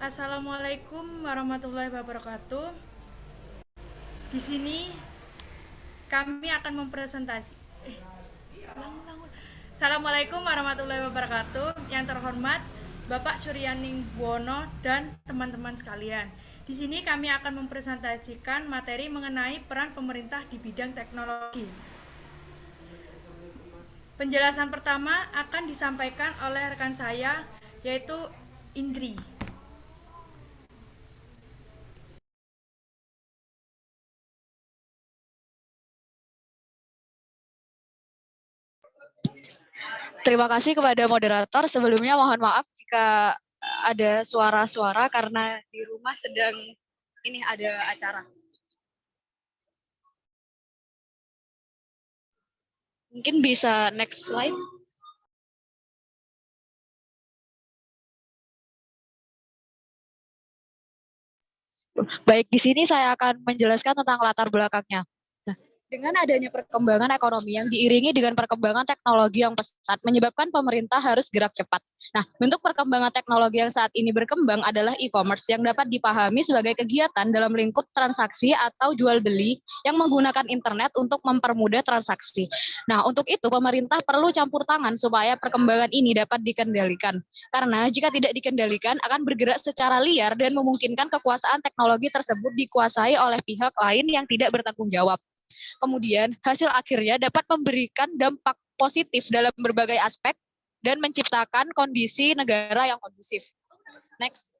Assalamualaikum warahmatullahi wabarakatuh. Di sini kami akan mempresentasi. Assalamualaikum warahmatullahi wabarakatuh. Yang terhormat Bapak Suryaning Buwono dan teman-teman sekalian. Di sini kami akan mempresentasikan materi mengenai peran pemerintah di bidang teknologi. Penjelasan pertama akan disampaikan oleh rekan saya, yaitu Indri. Terima kasih kepada moderator. Sebelumnya mohon maaf jika ada suara-suara karena di rumah sedang ini ada acara. Mungkin bisa next slide. Baik, di sini saya akan menjelaskan tentang latar belakangnya. Nah, dengan adanya perkembangan ekonomi yang diiringi dengan perkembangan teknologi yang pesat, menyebabkan pemerintah harus gerak cepat. Nah, bentuk perkembangan teknologi yang saat ini berkembang adalah e-commerce yang dapat dipahami sebagai kegiatan dalam lingkup transaksi atau jual beli yang menggunakan internet untuk mempermudah transaksi. Nah, untuk itu pemerintah perlu campur tangan supaya perkembangan ini dapat dikendalikan. Karena jika tidak dikendalikan akan bergerak secara liar dan memungkinkan kekuasaan teknologi tersebut dikuasai oleh pihak lain yang tidak bertanggung jawab. Kemudian hasil akhirnya dapat memberikan dampak positif dalam berbagai aspek dan menciptakan kondisi negara yang kondusif. Next.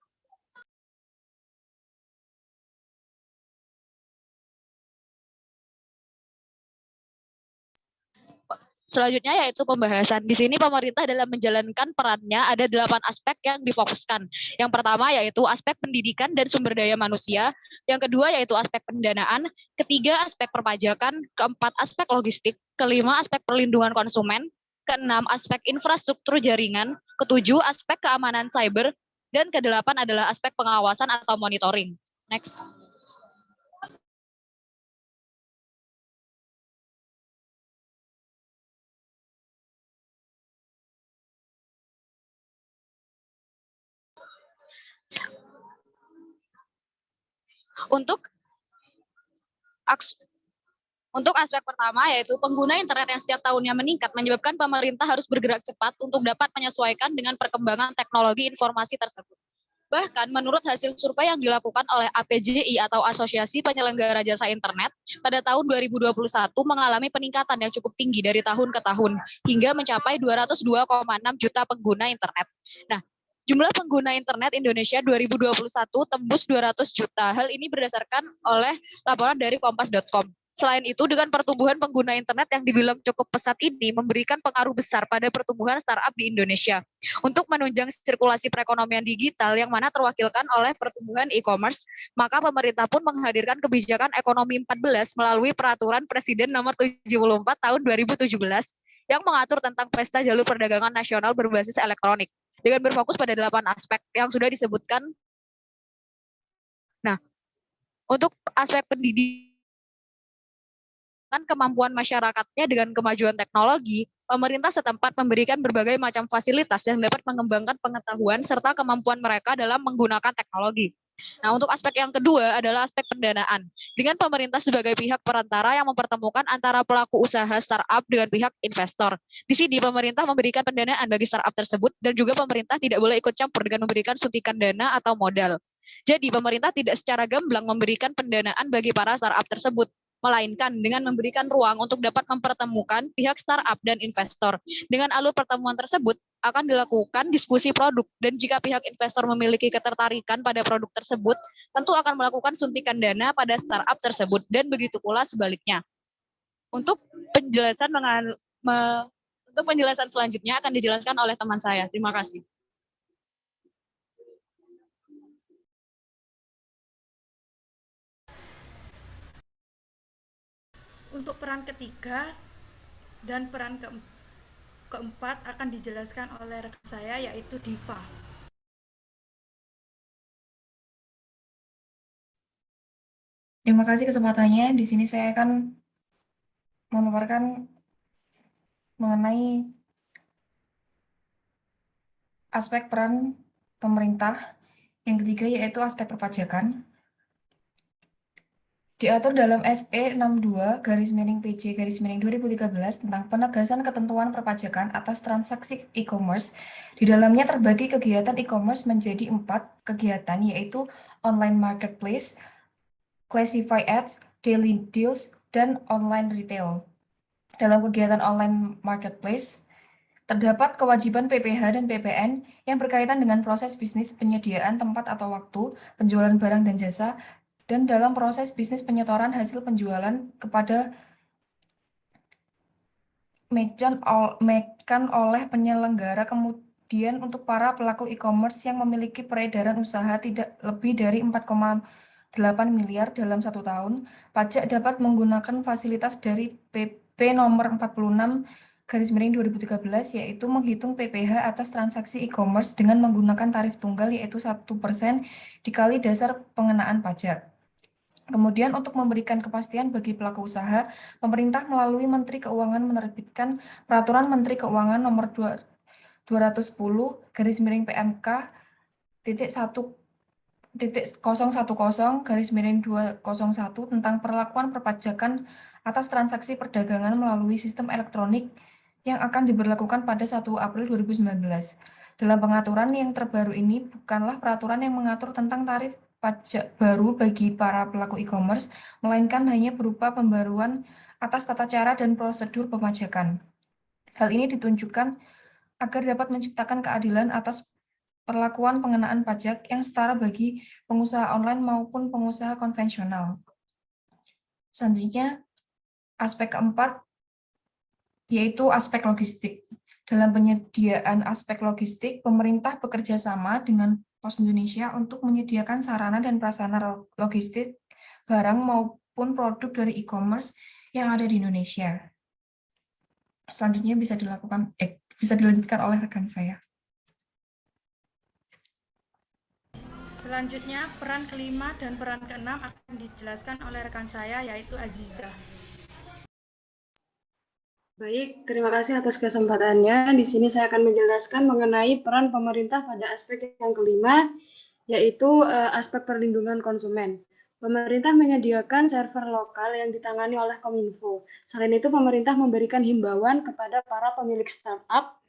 Selanjutnya yaitu pembahasan. Di sini pemerintah dalam menjalankan perannya ada 8 aspek yang difokuskan. Yang pertama yaitu aspek pendidikan dan sumber daya manusia. Yang kedua yaitu aspek pendanaan. Ketiga aspek perpajakan. Keempat aspek logistik. Kelima aspek perlindungan konsumen. Keenam aspek infrastruktur jaringan. Ketujuh aspek keamanan cyber. Dan kedelapan adalah aspek pengawasan atau monitoring. Next. Untuk Untuk aspek pertama yaitu pengguna internet yang setiap tahunnya meningkat menyebabkan pemerintah harus bergerak cepat untuk dapat menyesuaikan dengan perkembangan teknologi informasi tersebut. Bahkan menurut hasil survei yang dilakukan oleh APJI atau Asosiasi Penyelenggara Jasa Internet pada tahun 2021 mengalami peningkatan yang cukup tinggi dari tahun ke tahun hingga mencapai 202,6 juta pengguna internet. Nah, jumlah pengguna internet Indonesia 2021 tembus 200 juta. Hal ini berdasarkan oleh laporan dari kompas.com. Selain itu, dengan pertumbuhan pengguna internet yang dibilang cukup pesat ini memberikan pengaruh besar pada pertumbuhan startup di Indonesia untuk menunjang sirkulasi perekonomian digital yang mana terwakilkan oleh pertumbuhan e-commerce, maka pemerintah pun menghadirkan kebijakan ekonomi 14 melalui peraturan Presiden nomor 74 tahun 2017 yang mengatur tentang pesta jalur perdagangan nasional berbasis elektronik dengan berfokus pada 8 aspek yang sudah disebutkan. Nah, untuk aspek pendidikan kemampuan masyarakatnya dengan kemajuan teknologi, pemerintah setempat memberikan berbagai macam fasilitas yang dapat mengembangkan pengetahuan serta kemampuan mereka dalam menggunakan teknologi. Nah, untuk aspek yang kedua adalah aspek pendanaan. Dengan pemerintah sebagai pihak perantara yang mempertemukan antara pelaku usaha startup dengan pihak investor. Di sini pemerintah memberikan pendanaan bagi startup tersebut dan juga pemerintah tidak boleh ikut campur dengan memberikan suntikan dana atau modal. Jadi pemerintah tidak secara gamblang memberikan pendanaan bagi para startup tersebut, melainkan dengan memberikan ruang untuk dapat mempertemukan pihak startup dan investor. Dengan alur pertemuan tersebut akan dilakukan diskusi produk dan jika pihak investor memiliki ketertarikan pada produk tersebut, tentu akan melakukan suntikan dana pada startup tersebut dan begitu pula sebaliknya. Untuk penjelasan untuk penjelasan selanjutnya akan dijelaskan oleh teman saya. Terima kasih. Untuk peran ketiga dan peran keempat akan dijelaskan oleh rekan saya, yaitu Diva. Terima kasih kesempatannya. Di sini saya akan memaparkan mengenai aspek peran pemerintah Yang ketiga yaitu aspek perpajakan. Diatur dalam SE 62/PJ/2013 tentang penegasan ketentuan perpajakan atas transaksi e-commerce. Di dalamnya terbagi kegiatan e-commerce menjadi 4 kegiatan, yaitu online marketplace, classify ads, daily deals, dan online retail. Dalam kegiatan online marketplace, terdapat kewajiban PPH dan PPN yang berkaitan dengan proses bisnis penyediaan tempat atau waktu, penjualan barang dan jasa, dan dalam proses bisnis penyetoran hasil penjualan kepada mekan oleh penyelenggara. Kemudian untuk para pelaku e-commerce yang memiliki peredaran usaha tidak lebih dari 4,8 miliar dalam 1 tahun, pajak dapat menggunakan fasilitas dari PP nomor 46/2013, yaitu menghitung PPH atas transaksi e-commerce dengan menggunakan tarif tunggal, yaitu 1% dikali dasar pengenaan pajak. Kemudian untuk memberikan kepastian bagi pelaku usaha, pemerintah melalui Menteri Keuangan menerbitkan Peraturan Menteri Keuangan nomor 210/PMK titik 1.010/2001 tentang perlakuan perpajakan atas transaksi perdagangan melalui sistem elektronik yang akan diberlakukan pada 1 April 2019. Dalam pengaturan yang terbaru ini bukanlah peraturan yang mengatur tentang tarif pajak baru bagi para pelaku e-commerce, melainkan hanya berupa pembaruan atas tata cara dan prosedur pemajakan. Hal ini ditunjukkan agar dapat menciptakan keadilan atas perlakuan pengenaan pajak yang setara bagi pengusaha online maupun pengusaha konvensional. Selanjutnya, aspek keempat yaitu aspek logistik. Dalam penyediaan aspek logistik, pemerintah bekerja sama dengan Pos Indonesia untuk menyediakan sarana dan prasarana logistik barang maupun produk dari e-commerce yang ada di Indonesia. Selanjutnya bisa dilanjutkan oleh rekan saya. Selanjutnya, peran kelima dan peran keenam akan dijelaskan oleh rekan saya, yaitu Aziza. Baik, terima kasih atas kesempatannya. Di sini saya akan menjelaskan mengenai peran pemerintah pada aspek yang kelima, yaitu aspek perlindungan konsumen. Pemerintah menyediakan server lokal yang ditangani oleh Kominfo. Selain itu, pemerintah memberikan himbauan kepada para pemilik startup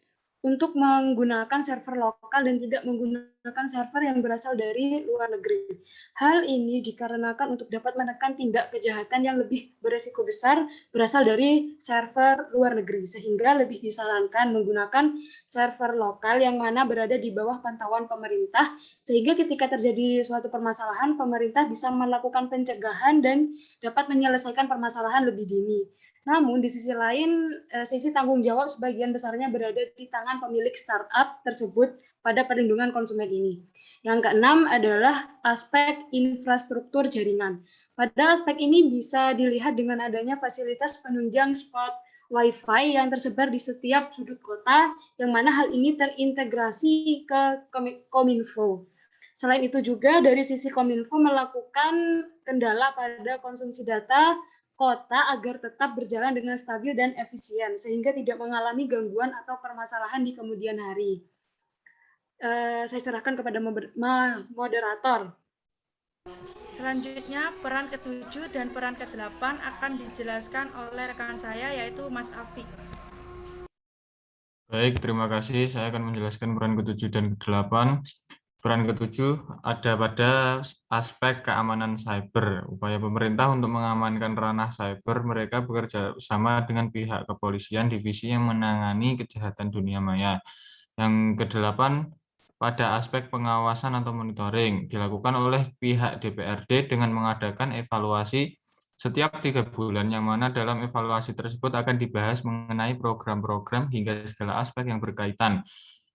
untuk menggunakan server lokal dan tidak menggunakan server yang berasal dari luar negeri. Hal ini dikarenakan untuk dapat menekan tindak kejahatan yang lebih beresiko besar berasal dari server luar negeri, sehingga lebih disarankan menggunakan server lokal yang mana berada di bawah pantauan pemerintah, sehingga ketika terjadi suatu permasalahan, pemerintah bisa melakukan pencegahan dan dapat menyelesaikan permasalahan lebih dini. Namun di sisi lain, sisi tanggung jawab sebagian besarnya berada di tangan pemilik startup tersebut pada perlindungan konsumen ini. Yang keenam adalah aspek infrastruktur jaringan. Pada aspek ini bisa dilihat dengan adanya fasilitas penunjang spot Wi-Fi yang tersebar di setiap sudut kota, yang mana hal ini terintegrasi ke Kominfo. Selain itu juga dari sisi Kominfo melakukan kendala pada konsumsi data kota agar tetap berjalan dengan stabil dan efisien, sehingga tidak mengalami gangguan atau permasalahan di kemudian hari. Saya serahkan kepada moderator. Selanjutnya, peran ke-7 dan peran ke-8 akan dijelaskan oleh rekan saya, yaitu Mas Afik. Baik, terima kasih. Saya akan menjelaskan peran ke-7 dan ke-8. Peran ke-7 ada pada aspek keamanan cyber. Upaya pemerintah untuk mengamankan ranah cyber, mereka bekerja sama dengan pihak kepolisian divisi yang menangani kejahatan dunia maya. Yang ke-8 pada aspek pengawasan atau monitoring dilakukan oleh pihak DPRD dengan mengadakan evaluasi setiap 3 bulan, yang mana dalam evaluasi tersebut akan dibahas mengenai program-program hingga segala aspek yang berkaitan.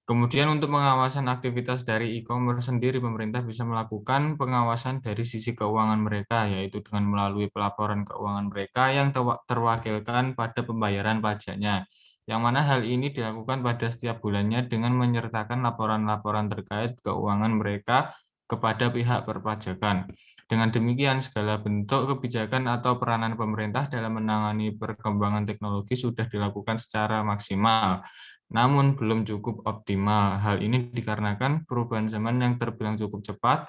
Kemudian untuk pengawasan aktivitas dari e-commerce sendiri, pemerintah bisa melakukan pengawasan dari sisi keuangan mereka, yaitu dengan melalui pelaporan keuangan mereka yang terwakilkan pada pembayaran pajaknya, yang mana hal ini dilakukan pada setiap bulannya dengan menyertakan laporan-laporan terkait keuangan mereka kepada pihak perpajakan. Dengan demikian, segala bentuk kebijakan atau peranan pemerintah dalam menangani perkembangan teknologi sudah dilakukan secara maksimal. namun belum cukup optimal. Hal ini dikarenakan perubahan zaman yang terbilang cukup cepat,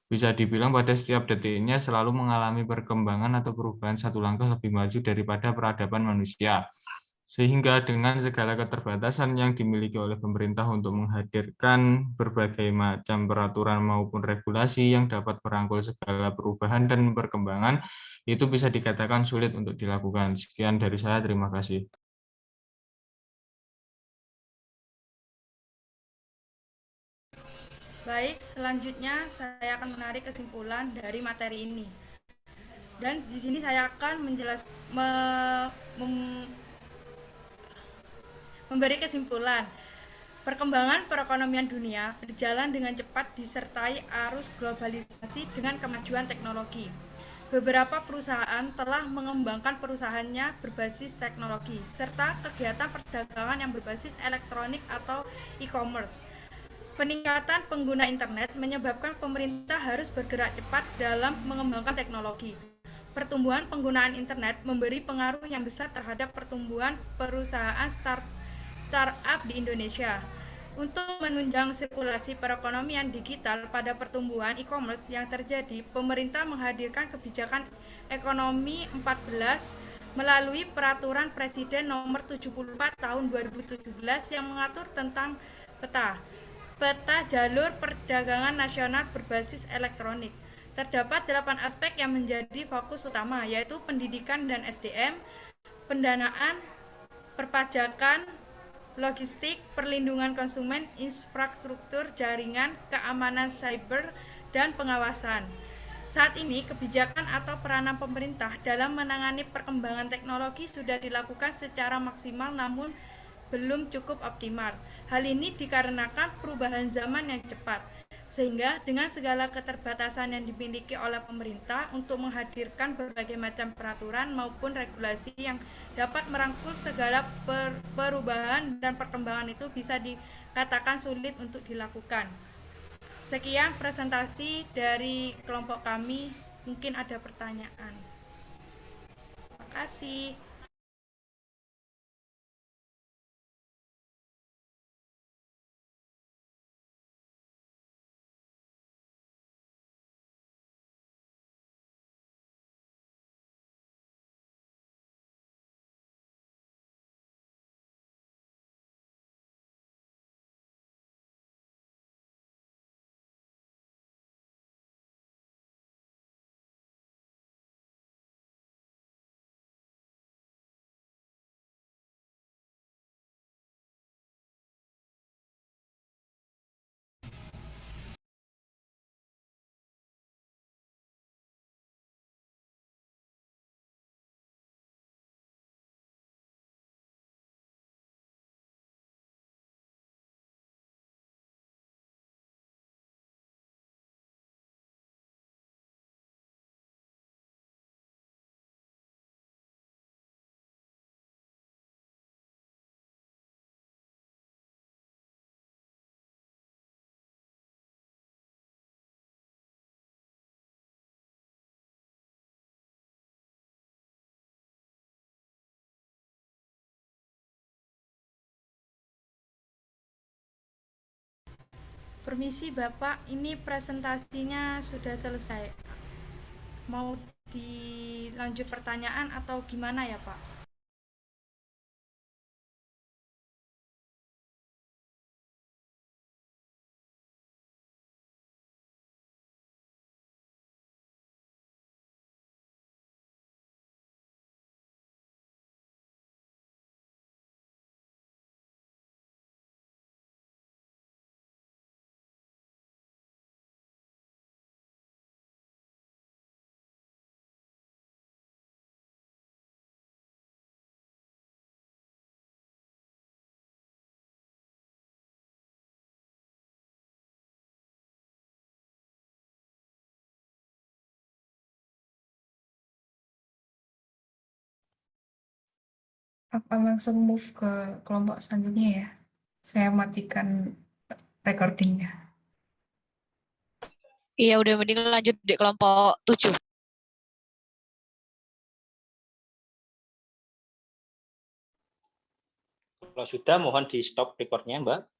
bisa dibilang pada setiap detiknya selalu mengalami perkembangan atau perubahan satu langkah lebih maju daripada peradaban manusia. Sehingga dengan segala keterbatasan yang dimiliki oleh pemerintah untuk menghadirkan berbagai macam peraturan maupun regulasi yang dapat merangkul segala perubahan dan perkembangan, itu bisa dikatakan sulit untuk dilakukan. Sekian dari saya, terima kasih. Baik, selanjutnya saya akan menarik kesimpulan dari materi ini. Dan di sini saya akan memberi kesimpulan. Perkembangan perekonomian dunia berjalan dengan cepat disertai arus globalisasi dengan kemajuan teknologi. Beberapa perusahaan telah mengembangkan perusahaannya berbasis teknologi, serta kegiatan perdagangan yang berbasis elektronik atau e-commerce. Peningkatan pengguna internet menyebabkan pemerintah harus bergerak cepat dalam mengembangkan teknologi. Pertumbuhan penggunaan internet memberi pengaruh yang besar terhadap pertumbuhan perusahaan startup di Indonesia. Untuk menunjang sirkulasi perekonomian digital pada pertumbuhan e-commerce yang terjadi, pemerintah menghadirkan kebijakan ekonomi 14 melalui Peraturan Presiden Nomor 74 Tahun 2017 yang mengatur tentang peta jalur perdagangan nasional berbasis elektronik. Terdapat 8 aspek yang menjadi fokus utama, yaitu pendidikan dan SDM, pendanaan, perpajakan, logistik, perlindungan konsumen, infrastruktur jaringan, keamanan cyber, dan pengawasan. Saat ini, kebijakan atau peranan pemerintah dalam menangani perkembangan teknologi sudah dilakukan secara maksimal namun belum cukup optimal. Hal ini dikarenakan perubahan zaman yang cepat, sehingga dengan segala keterbatasan yang dimiliki oleh pemerintah untuk menghadirkan berbagai macam peraturan maupun regulasi yang dapat merangkul segala perubahan dan perkembangan itu bisa dikatakan sulit untuk dilakukan. Sekian presentasi dari kelompok kami, mungkin ada pertanyaan. Terima kasih. Permisi Bapak, ini presentasinya sudah selesai. Mau dilanjut pertanyaan atau gimana ya Pak? Apa langsung move ke kelompok selanjutnya ya? Saya matikan recordingnya. Iya, udah mending lanjut di kelompok 7. Kalau sudah, mohon di stop recordnya, Mbak.